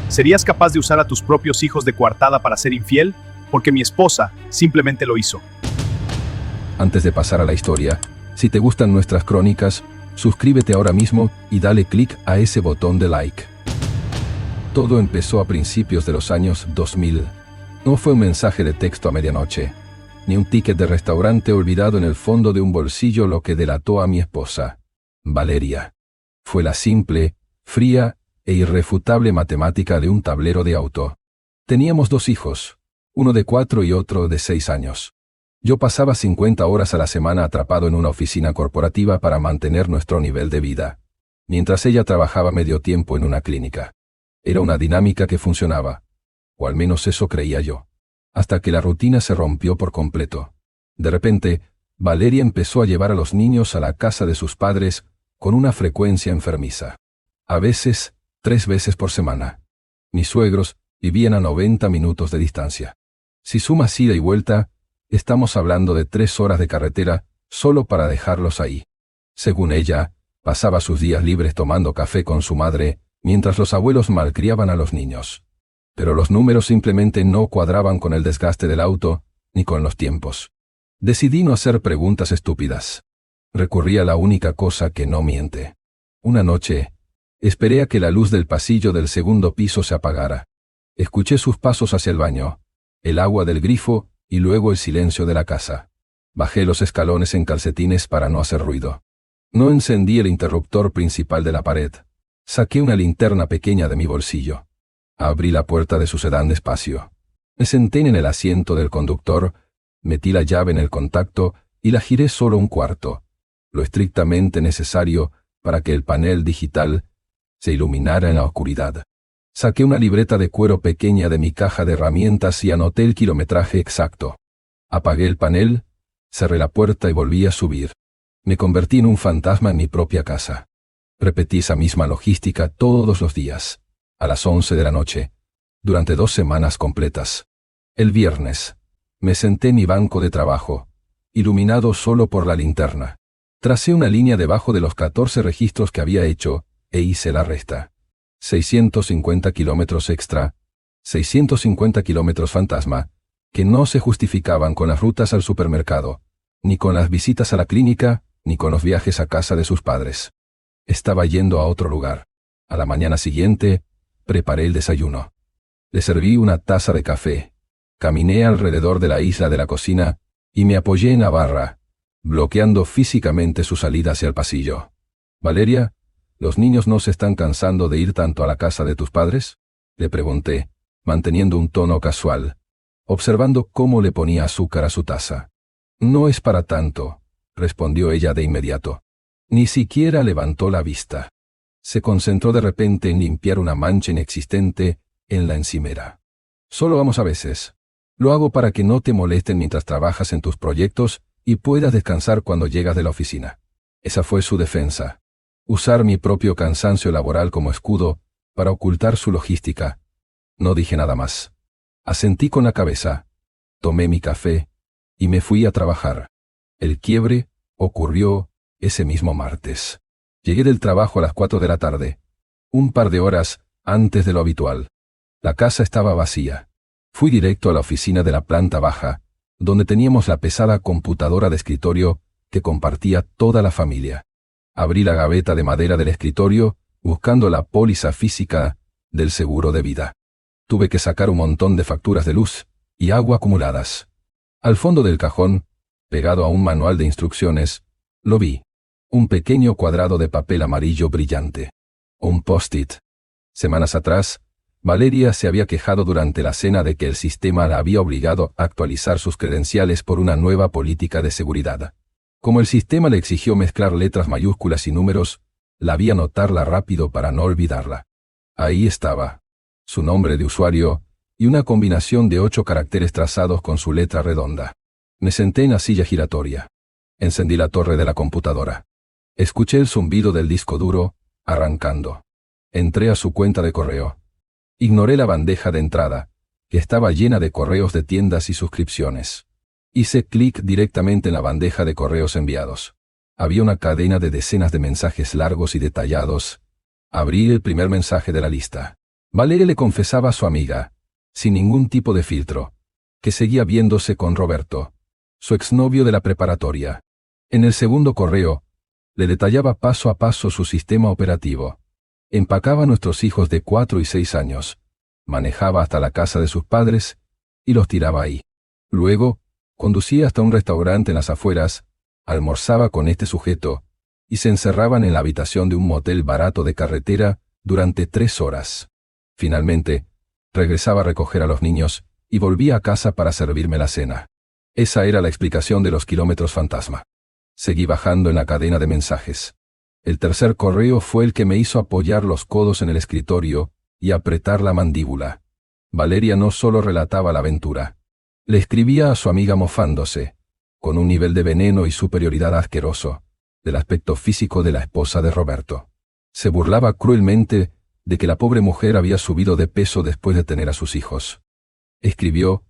¿Serías capaz de usar a tus propios hijos de coartada para ser infiel? Porque mi esposa simplemente lo hizo. Antes de pasar a la historia, si te gustan nuestras crónicas, suscríbete ahora mismo y dale clic a ese botón de like. Todo empezó a principios de los años 2000. No fue un mensaje de texto a medianoche, ni un ticket de restaurante olvidado en el fondo de un bolsillo lo que delató a mi esposa, Valeria. Fue la simple, fría e irrefutable matemática de un tablero de auto. Teníamos 2 hijos, uno de 4 y otro de 6 años. Yo pasaba 50 horas a la semana atrapado en una oficina corporativa para mantener nuestro nivel de vida, mientras ella trabajaba medio tiempo en una clínica. Era una dinámica que funcionaba, o al menos eso creía yo, hasta que la rutina se rompió por completo. De repente, Valeria empezó a llevar a los niños a la casa de sus padres con una frecuencia enfermiza. A veces, 3 veces por semana. Mis suegros vivían a 90 minutos de distancia. Si sumas ida y vuelta, estamos hablando de 3 horas de carretera solo para dejarlos ahí. Según ella, pasaba sus días libres tomando café con su madre, mientras los abuelos malcriaban a los niños. Pero los números simplemente no cuadraban con el desgaste del auto, ni con los tiempos. Decidí no hacer preguntas estúpidas. Recurrí a la única cosa que no miente. Una noche, esperé a que la luz del pasillo del segundo piso se apagara. Escuché sus pasos hacia el baño, el agua del grifo y luego el silencio de la casa. Bajé los escalones en calcetines para no hacer ruido. No encendí el interruptor principal de la pared. Saqué una linterna pequeña de mi bolsillo. Abrí la puerta de su sedán despacio. Me senté en el asiento del conductor, metí la llave en el contacto y la giré solo un cuarto, lo estrictamente necesario para que el panel digital se iluminara en la oscuridad. Saqué una libreta de cuero pequeña de mi caja de herramientas y anoté el kilometraje exacto. Apagué el panel, cerré la puerta y volví a subir. Me convertí en un fantasma en mi propia casa. Repetí esa misma logística todos los días, a las 11 de la noche, durante 2 semanas completas. El viernes, me senté en mi banco de trabajo, iluminado solo por la linterna. Tracé una línea debajo de los 14 registros que había hecho e hice la resta. 650 kilómetros extra, 650 kilómetros fantasma, que no se justificaban con las rutas al supermercado, ni con las visitas a la clínica, ni con los viajes a casa de sus padres. Estaba yendo a otro lugar. A la mañana siguiente, preparé el desayuno. Le serví una taza de café. Caminé alrededor de la isla de la cocina y me apoyé en la barra, bloqueando físicamente su salida hacia el pasillo. «Valeria, ¿los niños no se están cansando de ir tanto a la casa de tus padres?», le pregunté, manteniendo un tono casual, observando cómo le ponía azúcar a su taza. «No es para tanto», respondió ella de inmediato. Ni siquiera levantó la vista. Se concentró de repente en limpiar una mancha inexistente en la encimera. «Solo vamos a veces. Lo hago para que no te molesten mientras trabajas en tus proyectos y puedas descansar cuando llegas de la oficina». Esa fue su defensa. Usar mi propio cansancio laboral como escudo para ocultar su logística. No dije nada más. Asentí con la cabeza. Tomé mi café y me fui a trabajar. El quiebre ocurrió ese mismo martes. Llegué del trabajo a las 4 de la tarde, un par de horas antes de lo habitual. La casa estaba vacía. Fui directo a la oficina de la planta baja, donde teníamos la pesada computadora de escritorio que compartía toda la familia. Abrí la gaveta de madera del escritorio, buscando la póliza física del seguro de vida. Tuve que sacar un montón de facturas de luz y agua acumuladas. Al fondo del cajón, pegado a un manual de instrucciones, lo vi. Un pequeño cuadrado de papel amarillo brillante. Un post-it. Semanas atrás, Valeria se había quejado durante la cena de que el sistema la había obligado a actualizar sus credenciales por una nueva política de seguridad. Como el sistema le exigió mezclar letras mayúsculas y números, la vi anotarla rápido para no olvidarla. Ahí estaba, su nombre de usuario y una combinación de 8 caracteres trazados con su letra redonda. Me senté en la silla giratoria. Encendí la torre de la computadora. Escuché el zumbido del disco duro, arrancando. Entré a su cuenta de correo. Ignoré la bandeja de entrada, que estaba llena de correos de tiendas y suscripciones. Hice clic directamente en la bandeja de correos enviados. Había una cadena de decenas de mensajes largos y detallados. Abrí el primer mensaje de la lista. Valeria le confesaba a su amiga, sin ningún tipo de filtro, que seguía viéndose con Roberto, su exnovio de la preparatoria. En el segundo correo, le detallaba paso a paso su sistema operativo. Empacaba a nuestros hijos de 4 y 6 años, manejaba hasta la casa de sus padres y los tiraba ahí. Luego, conducía hasta un restaurante en las afueras, almorzaba con este sujeto y se encerraban en la habitación de un motel barato de carretera durante 3 horas. Finalmente, regresaba a recoger a los niños y volvía a casa para servirme la cena. Esa era la explicación de los kilómetros fantasma. Seguí bajando en la cadena de mensajes. El tercer correo fue el que me hizo apoyar los codos en el escritorio y apretar la mandíbula. Valeria no solo relataba la aventura. Le escribía a su amiga mofándose, con un nivel de veneno y superioridad asqueroso, del aspecto físico de la esposa de Roberto. Se burlaba cruelmente de que la pobre mujer había subido de peso después de tener a sus hijos. Escribió,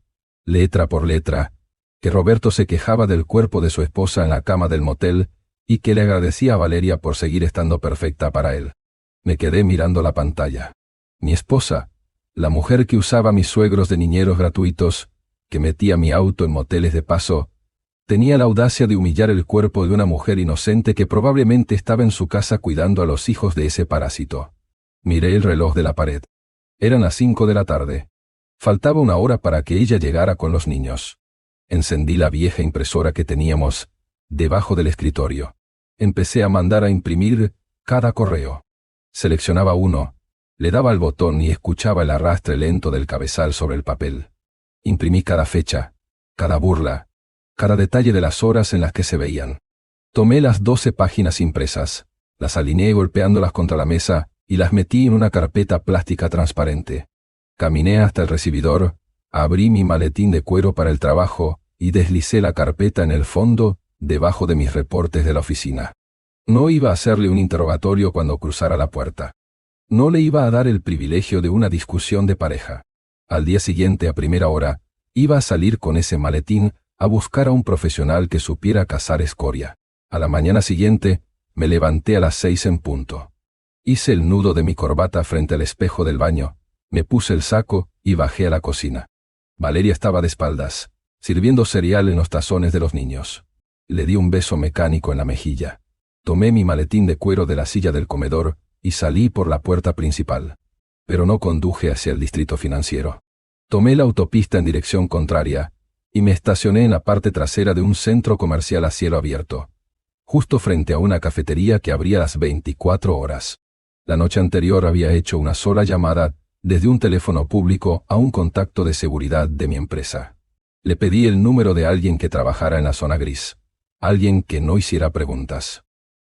letra por letra, que Roberto se quejaba del cuerpo de su esposa en la cama del motel y que le agradecía a Valeria por seguir estando perfecta para él. Me quedé mirando la pantalla. Mi esposa, la mujer que usaba a mis suegros de niñeros gratuitos, que metía mi auto en moteles de paso, tenía la audacia de humillar el cuerpo de una mujer inocente que probablemente estaba en su casa cuidando a los hijos de ese parásito. Miré el reloj de la pared. Eran las 5 de la tarde. Faltaba 1 hora para que ella llegara con los niños. Encendí la vieja impresora que teníamos debajo del escritorio. Empecé a mandar a imprimir cada correo. Seleccionaba uno, le daba al botón y escuchaba el arrastre lento del cabezal sobre el papel. Imprimí cada fecha, cada burla, cada detalle de las horas en las que se veían. Tomé las 12 páginas impresas, las alineé golpeándolas contra la mesa y las metí en una carpeta plástica transparente. Caminé hasta el recibidor, abrí mi maletín de cuero para el trabajo y deslicé la carpeta en el fondo, debajo de mis reportes de la oficina. No iba a hacerle un interrogatorio cuando cruzara la puerta. No le iba a dar el privilegio de una discusión de pareja. Al día siguiente, a primera hora, iba a salir con ese maletín a buscar a un profesional que supiera cazar escoria. A la mañana siguiente, me levanté a las 6 en punto. Hice el nudo de mi corbata frente al espejo del baño, me puse el saco y bajé a la cocina. Valeria estaba de espaldas, sirviendo cereal en los tazones de los niños. Le di un beso mecánico en la mejilla. Tomé mi maletín de cuero de la silla del comedor y salí por la puerta principal. Pero no conduje hacia el distrito financiero. Tomé la autopista en dirección contraria y me estacioné en la parte trasera de un centro comercial a cielo abierto, justo frente a una cafetería que abría las 24 horas. La noche anterior había hecho una sola llamada desde un teléfono público a un contacto de seguridad de mi empresa. Le pedí el número de alguien que trabajara en la zona gris, alguien que no hiciera preguntas.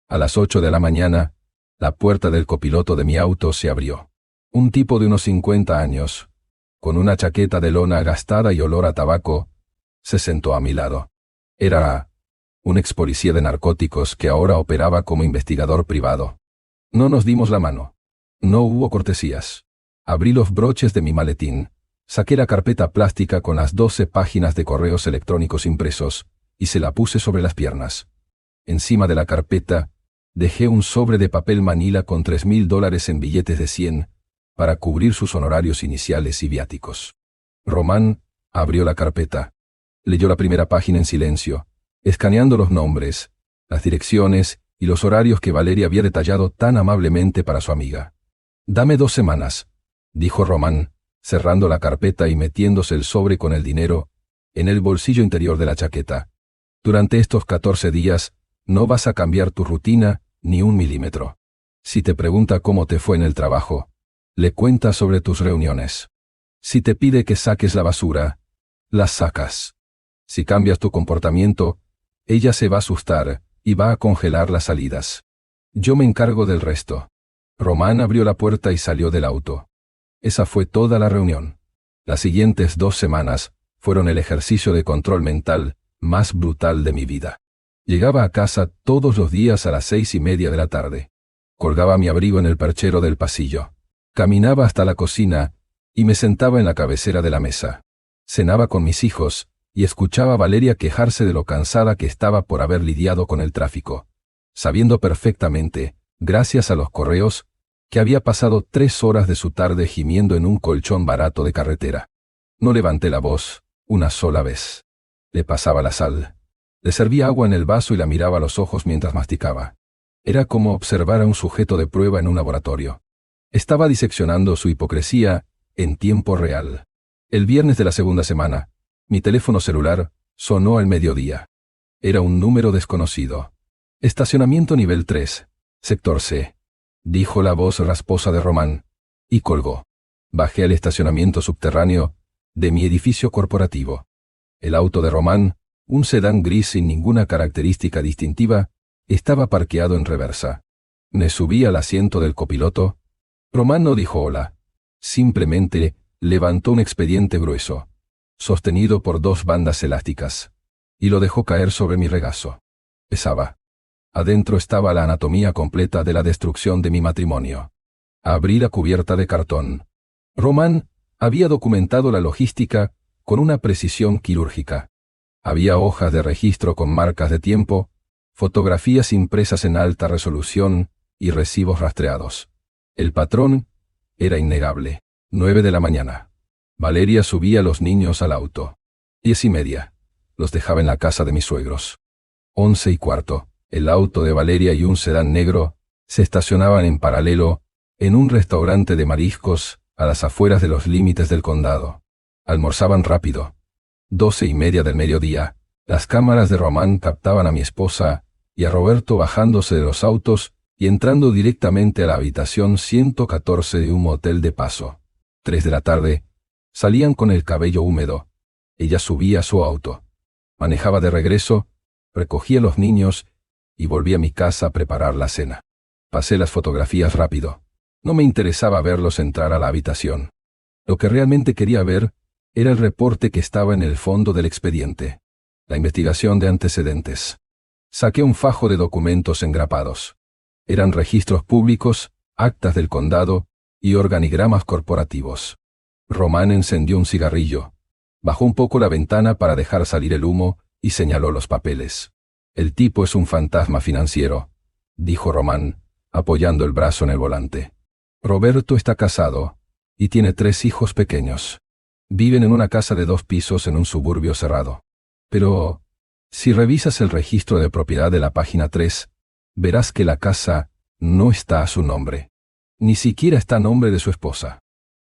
A las 8 de la mañana, la puerta del copiloto de mi auto se abrió. Un tipo de unos 50 años, con una chaqueta de lona gastada y olor a tabaco, se sentó a mi lado. Era un ex policía de narcóticos que ahora operaba como investigador privado. No nos dimos la mano. No hubo cortesías. Abrí los broches de mi maletín, saqué la carpeta plástica con las 12 páginas de correos electrónicos impresos y se la puse sobre las piernas. Encima de la carpeta, dejé un sobre de papel manila con $3,000 en billetes de 100 para cubrir sus honorarios iniciales y viáticos. Román abrió la carpeta. Leyó la primera página en silencio, escaneando los nombres, las direcciones y los horarios que Valeria había detallado tan amablemente para su amiga. «Dame 2 semanas», dijo Román, cerrando la carpeta y metiéndose el sobre con el dinero en el bolsillo interior de la chaqueta. «Durante estos 14 días no vas a cambiar tu rutina ni 1 milímetro. Si te pregunta cómo te fue en el trabajo, le cuentas sobre tus reuniones. Si te pide que saques la basura, la sacas. Si cambias tu comportamiento, ella se va a asustar y va a congelar las salidas. Yo me encargo del resto». Román abrió la puerta y salió del auto. Esa fue toda la reunión. Las siguientes 2 semanas fueron el ejercicio de control mental más brutal de mi vida. Llegaba a casa todos los días a las 6:30 de la tarde. Colgaba mi abrigo en el perchero del pasillo. Caminaba hasta la cocina y me sentaba en la cabecera de la mesa. Cenaba con mis hijos y escuchaba a Valeria quejarse de lo cansada que estaba por haber lidiado con el tráfico, sabiendo perfectamente, gracias a los correos, que había pasado 3 horas de su tarde gimiendo en un colchón barato de carretera. No levanté la voz, una sola vez. Le pasaba la sal. Le servía agua en el vaso y la miraba a los ojos mientras masticaba. Era como observar a un sujeto de prueba en un laboratorio. Estaba diseccionando su hipocresía en tiempo real. El viernes de la segunda semana, mi teléfono celular sonó al mediodía. Era un número desconocido. Estacionamiento nivel 3, sector C, dijo la voz rasposa de Román, y colgó. Bajé al estacionamiento subterráneo de mi edificio corporativo. El auto de Román, un sedán gris sin ninguna característica distintiva, estaba parqueado en reversa. Me subí al asiento del copiloto. Román no dijo hola. Simplemente levantó un expediente grueso, sostenido por 2 bandas elásticas, y lo dejó caer sobre mi regazo. Pesaba. Adentro estaba la anatomía completa de la destrucción de mi matrimonio. Abrí la cubierta de cartón. Román había documentado la logística con una precisión quirúrgica. Había hojas de registro con marcas de tiempo, fotografías impresas en alta resolución y recibos rastreados. El patrón era innegable. 9 de la mañana. Valeria subía a los niños al auto. 10:30. Los dejaba en la casa de mis suegros. 11:15. El auto de Valeria y un sedán negro se estacionaban en paralelo en un restaurante de mariscos a las afueras de los límites del condado. Almorzaban rápido. 12:30 del mediodía. Las cámaras de Román captaban a mi esposa y a Roberto bajándose de los autos y entrando directamente a la habitación 114 de un motel de paso. 3 de la tarde. Salían con el cabello húmedo. Ella subía a su auto. Manejaba de regreso, recogía a los niños y volví a mi casa a preparar la cena. Pasé las fotografías rápido. No me interesaba verlos entrar a la habitación. Lo que realmente quería ver era el reporte que estaba en el fondo del expediente. La investigación de antecedentes. Saqué un fajo de documentos engrapados. Eran registros públicos, actas del condado y organigramas corporativos. Román encendió un cigarrillo. Bajó un poco la ventana para dejar salir el humo y señaló los papeles. El tipo es un fantasma financiero, dijo Román, apoyando el brazo en el volante. Roberto está casado y tiene 3 hijos pequeños. Viven en una casa de 2 pisos en un suburbio cerrado. Pero, si revisas el registro de propiedad de la página 3, verás que la casa no está a su nombre. Ni siquiera está a nombre de su esposa.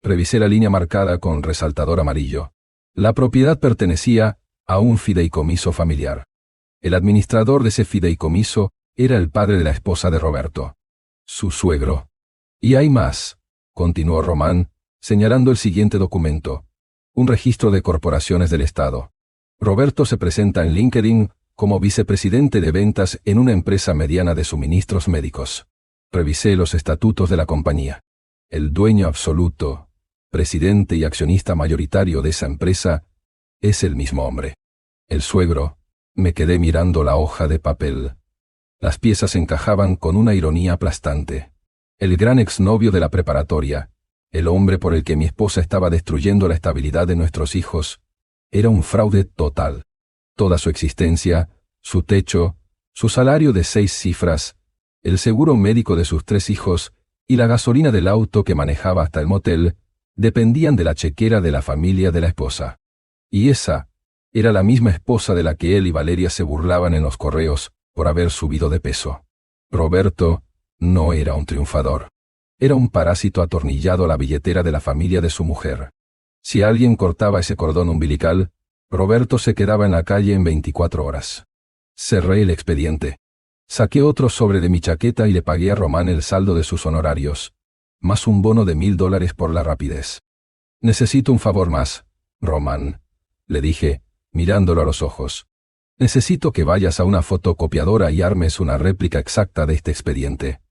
Revisé la línea marcada con resaltador amarillo. La propiedad pertenecía a un fideicomiso familiar. El administrador de ese fideicomiso era el padre de la esposa de Roberto, su suegro. Y hay más, continuó Román, señalando el siguiente documento. Un registro de corporaciones del Estado. Roberto se presenta en LinkedIn como vicepresidente de ventas en una empresa mediana de suministros médicos. Revisé los estatutos de la compañía. El dueño absoluto, presidente y accionista mayoritario de esa empresa, es el mismo hombre. El suegro. Me quedé mirando la hoja de papel. Las piezas encajaban con una ironía aplastante. El gran exnovio de la preparatoria, el hombre por el que mi esposa estaba destruyendo la estabilidad de nuestros hijos, era un fraude total. Toda su existencia, su techo, su salario de 6 cifras, el seguro médico de sus 3 hijos y la gasolina del auto que manejaba hasta el motel, dependían de la chequera de la familia de la esposa. Y esa era la misma esposa de la que él y Valeria se burlaban en los correos por haber subido de peso. Roberto no era un triunfador. Era un parásito atornillado a la billetera de la familia de su mujer. Si alguien cortaba ese cordón umbilical, Roberto se quedaba en la calle en 24 horas. Cerré el expediente. Saqué otro sobre de mi chaqueta y le pagué a Román el saldo de sus honorarios, más un bono de $1000 por la rapidez. Necesito un favor más, Román, le dije, mirándolo a los ojos. Necesito que vayas a una fotocopiadora y armes una réplica exacta de este expediente.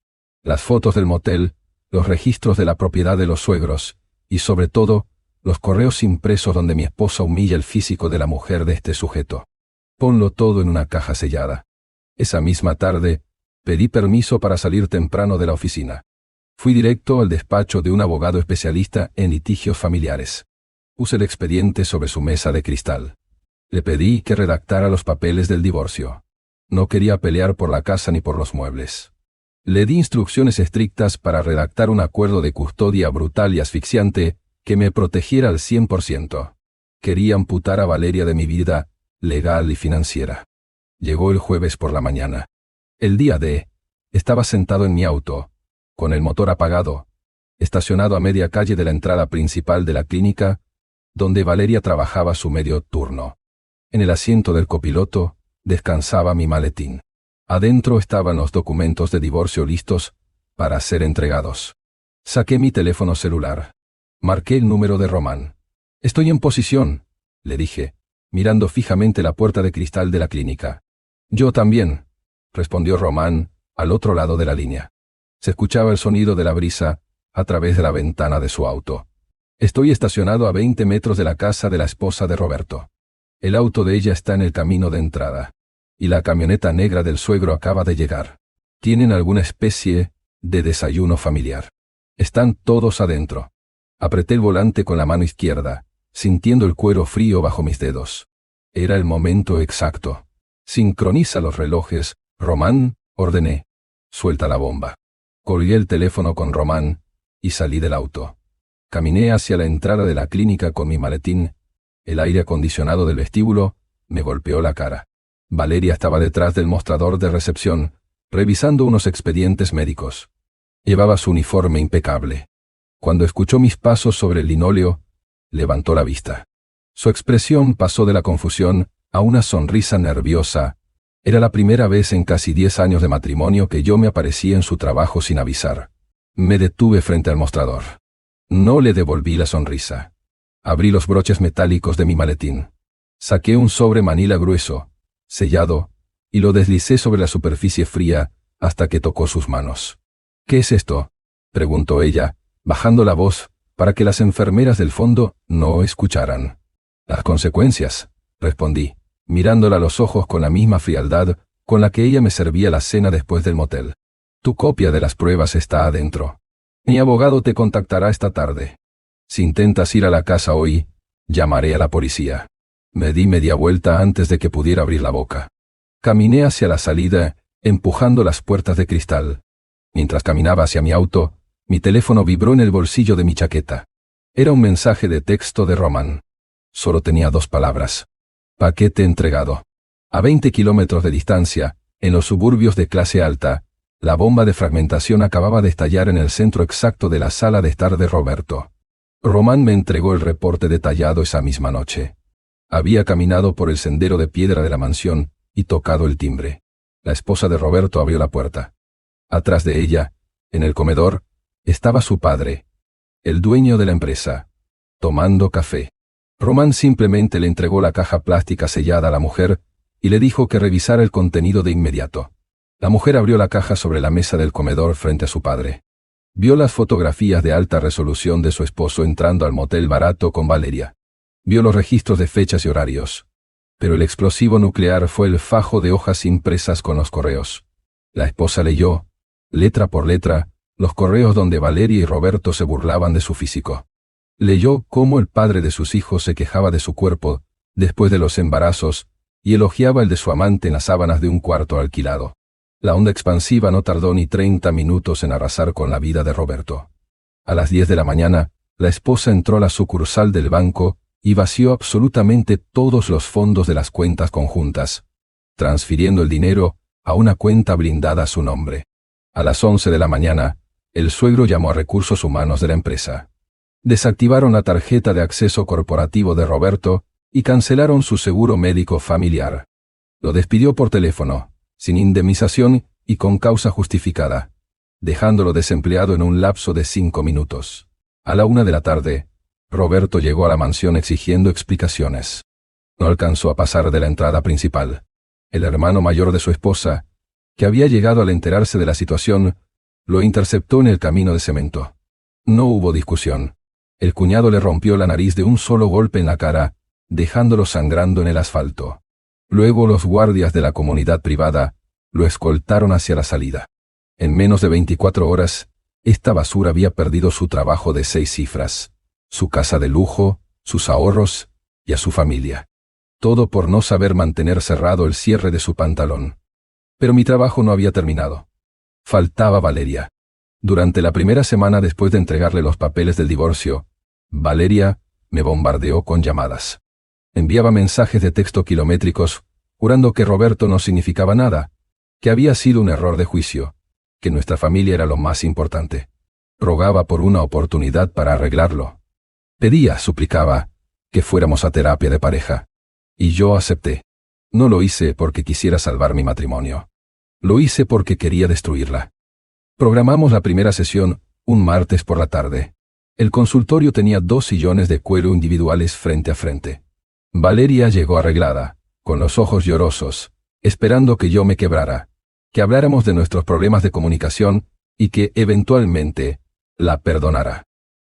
Las fotos del motel, los registros de la propiedad de los suegros, y sobre todo, los correos impresos donde mi esposa humilla el físico de la mujer de este sujeto. Ponlo todo en una caja sellada. Esa misma tarde, pedí permiso para salir temprano de la oficina. Fui directo al despacho de un abogado especialista en litigios familiares. Puse el expediente sobre su mesa de cristal. Le pedí que redactara los papeles del divorcio. No quería pelear por la casa ni por los muebles. Le di instrucciones estrictas para redactar un acuerdo de custodia brutal y asfixiante que me protegiera al 100%. Quería amputar a Valeria de mi vida, legal y financiera. Llegó el jueves por la mañana. El día D. Estaba sentado en mi auto, con el motor apagado, estacionado a media calle de la entrada principal de la clínica, donde Valeria trabajaba su medio turno. En el asiento del copiloto descansaba mi maletín. Adentro estaban los documentos de divorcio listos para ser entregados. Saqué mi teléfono celular. Marqué el número de Román. «Estoy en posición», le dije, mirando fijamente la puerta de cristal de la clínica. «Yo también», respondió Román, al otro lado de la línea. Se escuchaba el sonido de la brisa a través de la ventana de su auto. «Estoy estacionado a 20 metros de la casa de la esposa de Roberto. El auto de ella está en el camino de entrada. Y la camioneta negra del suegro acaba de llegar. Tienen alguna especie de desayuno familiar. Están todos adentro». Apreté el volante con la mano izquierda, sintiendo el cuero frío bajo mis dedos. Era el momento exacto. «Sincroniza los relojes, Román», ordené. «Suelta la bomba». Colgué el teléfono con Román y salí del auto. Caminé hacia la entrada de la clínica con mi maletín. El aire acondicionado del vestíbulo me golpeó la cara. Valeria estaba detrás del mostrador de recepción, revisando unos expedientes médicos. Llevaba su uniforme impecable. Cuando escuchó mis pasos sobre el linóleo, levantó la vista. Su expresión pasó de la confusión a una sonrisa nerviosa. Era la primera vez en casi 10 años de matrimonio que yo me aparecía en su trabajo sin avisar. Me detuve frente al mostrador. No le devolví la sonrisa. Abrí los broches metálicos de mi maletín. Saqué un sobre manila grueso, sellado, y lo deslicé sobre la superficie fría hasta que tocó sus manos. «¿Qué es esto?», preguntó ella, bajando la voz para que las enfermeras del fondo no escucharan. «Las consecuencias», respondí, mirándola a los ojos con la misma frialdad con la que ella me servía la cena después del motel. «Tu copia de las pruebas está adentro. Mi abogado te contactará esta tarde. Si intentas ir a la casa hoy, llamaré a la policía». Me di media vuelta antes de que pudiera abrir la boca. Caminé hacia la salida, empujando las puertas de cristal. Mientras caminaba hacia mi auto, mi teléfono vibró en el bolsillo de mi chaqueta. Era un mensaje de texto de Román. Solo tenía 2 palabras. «Paquete entregado». A 20 kilómetros de distancia, en los suburbios de clase alta, la bomba de fragmentación acababa de estallar en el centro exacto de la sala de estar de Roberto. Román me entregó el reporte detallado esa misma noche. Había caminado por el sendero de piedra de la mansión y tocado el timbre. La esposa de Roberto abrió la puerta. Atrás de ella, en el comedor, estaba su padre, el dueño de la empresa, tomando café. Román simplemente le entregó la caja plástica sellada a la mujer y le dijo que revisara el contenido de inmediato. La mujer abrió la caja sobre la mesa del comedor frente a su padre. Vio las fotografías de alta resolución de su esposo entrando al motel barato con Valeria. Vio los registros de fechas y horarios. Pero el explosivo nuclear fue el fajo de hojas impresas con los correos. La esposa leyó, letra por letra, los correos donde Valeria y Roberto se burlaban de su físico. Leyó cómo el padre de sus hijos se quejaba de su cuerpo después de los embarazos y elogiaba el de su amante en las sábanas de un cuarto alquilado. La onda expansiva no tardó ni 30 minutos en arrasar con la vida de Roberto. A las 10 de la mañana, la esposa entró a la sucursal del banco y vació absolutamente todos los fondos de las cuentas conjuntas, transfiriendo el dinero a una cuenta blindada a su nombre. A las 11 de la mañana, el suegro llamó a recursos humanos de la empresa. Desactivaron la tarjeta de acceso corporativo de Roberto y cancelaron su seguro médico familiar. Lo despidió por teléfono, sin indemnización y con causa justificada, dejándolo desempleado en un lapso de 5 minutos. A la 1 de la tarde, Roberto llegó a la mansión exigiendo explicaciones. No alcanzó a pasar de la entrada principal. El hermano mayor de su esposa, que había llegado al enterarse de la situación, lo interceptó en el camino de cemento. No hubo discusión. El cuñado le rompió la nariz de un solo golpe en la cara, dejándolo sangrando en el asfalto. Luego los guardias de la comunidad privada lo escoltaron hacia la salida. En menos de 24 horas, esta basura había perdido su trabajo de 6 cifras. Su casa de lujo, sus ahorros y a su familia. Todo por no saber mantener cerrado el cierre de su pantalón. Pero mi trabajo no había terminado. Faltaba Valeria. Durante la primera semana después de entregarle los papeles del divorcio, Valeria me bombardeó con llamadas. Enviaba mensajes de texto kilométricos, jurando que Roberto no significaba nada, que había sido un error de juicio, que nuestra familia era lo más importante. Rogaba por una oportunidad para arreglarlo. Pedía, suplicaba, que fuéramos a terapia de pareja. Y yo acepté. No lo hice porque quisiera salvar mi matrimonio. Lo hice porque quería destruirla. Programamos la primera sesión un martes por la tarde. El consultorio tenía 2 sillones de cuero individuales frente a frente. Valeria llegó arreglada, con los ojos llorosos, esperando que yo me quebrara, que habláramos de nuestros problemas de comunicación y que, eventualmente, la perdonara.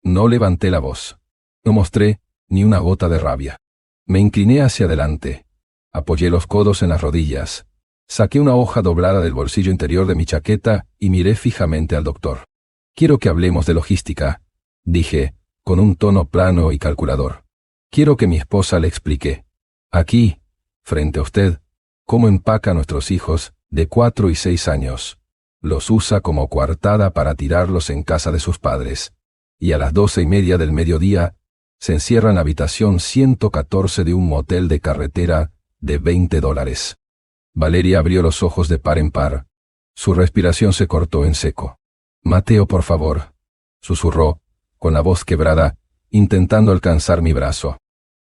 No levanté la voz. No mostré ni una gota de rabia. Me incliné hacia adelante. Apoyé los codos en las rodillas. Saqué una hoja doblada del bolsillo interior de mi chaqueta y miré fijamente al doctor. «Quiero que hablemos de logística», dije, con un tono plano y calculador. «Quiero que mi esposa le explique, aquí, frente a usted, cómo empaca a nuestros hijos de 4 y 6 años. Los usa como coartada para tirarlos en casa de sus padres. Y a las 12:30 del mediodía, se encierra en la habitación 114 de un motel de carretera de $20. Valeria abrió los ojos de par en par. Su respiración se cortó en seco. «Mateo, por favor», susurró, con la voz quebrada, intentando alcanzar mi brazo.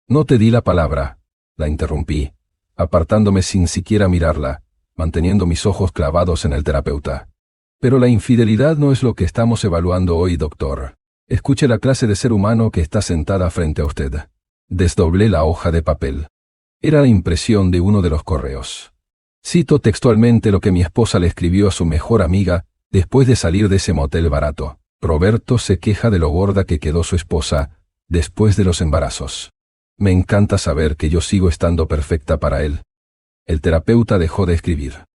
«No te di la palabra», la interrumpí, apartándome sin siquiera mirarla, manteniendo mis ojos clavados en el terapeuta. «Pero la infidelidad no es lo que estamos evaluando hoy, doctor. Escuche la clase de ser humano que está sentada frente a usted». Desdoblé la hoja de papel. Era la impresión de uno de los correos. Cito textualmente lo que mi esposa le escribió a su mejor amiga después de salir de ese motel barato. «Roberto se queja de lo gorda que quedó su esposa después de los embarazos. Me encanta saber que yo sigo estando perfecta para él». El terapeuta dejó de escribir.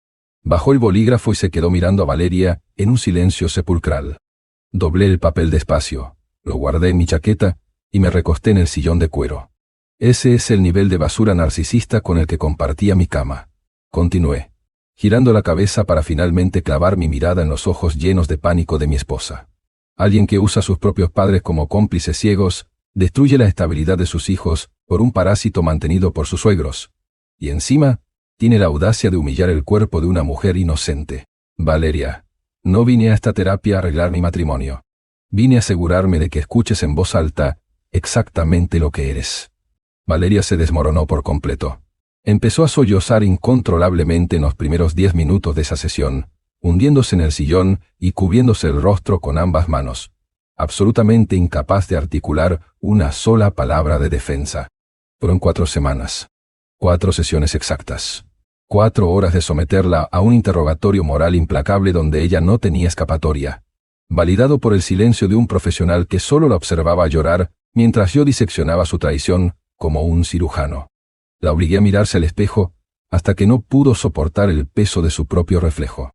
Bajó el bolígrafo y se quedó mirando a Valeria en un silencio sepulcral. Doblé el papel despacio, lo guardé en mi chaqueta y me recosté en el sillón de cuero. Ese es el nivel de basura narcisista con el que compartía mi cama. Continué, girando la cabeza para finalmente clavar mi mirada en los ojos llenos de pánico de mi esposa. Alguien que usa a sus propios padres como cómplices ciegos, destruye la estabilidad de sus hijos por un parásito mantenido por sus suegros. Y encima, tiene la audacia de humillar el cuerpo de una mujer inocente. «Valeria, no vine a esta terapia a arreglar mi matrimonio. Vine a asegurarme de que escuches en voz alta exactamente lo que eres». Valeria se desmoronó por completo. Empezó a sollozar incontrolablemente en los primeros 10 minutos de esa sesión, hundiéndose en el sillón y cubriéndose el rostro con ambas manos, absolutamente incapaz de articular una sola palabra de defensa. Fueron 4 semanas. 4 sesiones exactas. 4 horas de someterla a un interrogatorio moral implacable donde ella no tenía escapatoria. Validado por el silencio de un profesional que solo la observaba llorar mientras yo diseccionaba su traición como un cirujano. La obligué a mirarse al espejo hasta que no pudo soportar el peso de su propio reflejo.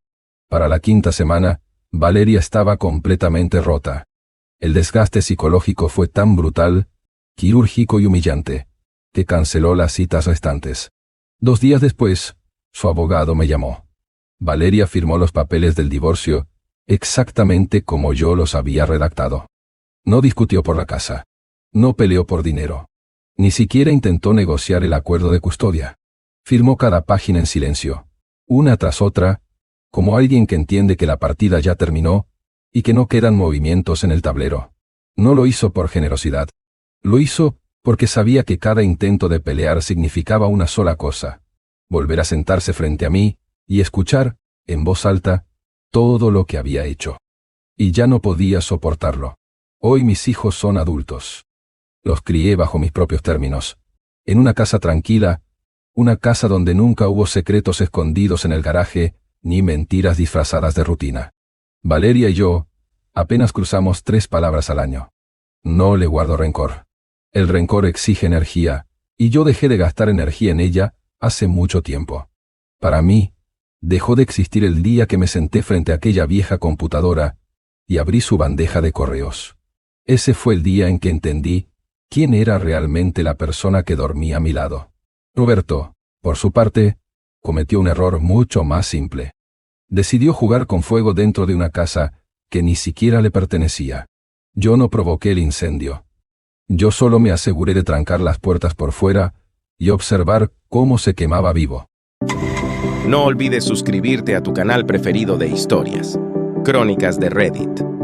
Para la 5ª semana, Valeria estaba completamente rota. El desgaste psicológico fue tan brutal, quirúrgico y humillante, que canceló las citas restantes. 2 días después, su abogado me llamó. Valeria firmó los papeles del divorcio, exactamente como yo los había redactado. No discutió por la casa. No peleó por dinero. Ni siquiera intentó negociar el acuerdo de custodia. Firmó cada página en silencio, una tras otra, como alguien que entiende que la partida ya terminó y que no quedan movimientos en el tablero. No lo hizo por generosidad. Lo hizo porque sabía que cada intento de pelear significaba una sola cosa: volver a sentarse frente a mí y escuchar, en voz alta, todo lo que había hecho. Y ya no podía soportarlo. Hoy mis hijos son adultos. Los crié bajo mis propios términos, en una casa tranquila, una casa donde nunca hubo secretos escondidos en el garaje, ni mentiras disfrazadas de rutina. Valeria y yo apenas cruzamos 3 palabras al año. No le guardo rencor. El rencor exige energía, y yo dejé de gastar energía en ella hace mucho tiempo. Para mí, dejó de existir el día que me senté frente a aquella vieja computadora y abrí su bandeja de correos. Ese fue el día en que entendí quién era realmente la persona que dormía a mi lado. Roberto, por su parte, cometió un error mucho más simple. Decidió jugar con fuego dentro de una casa que ni siquiera le pertenecía. Yo no provoqué el incendio. Yo solo me aseguré de trancar las puertas por fuera y observar cómo se quemaba vivo. No olvides suscribirte a tu canal preferido de historias, Crónicas de Reddit.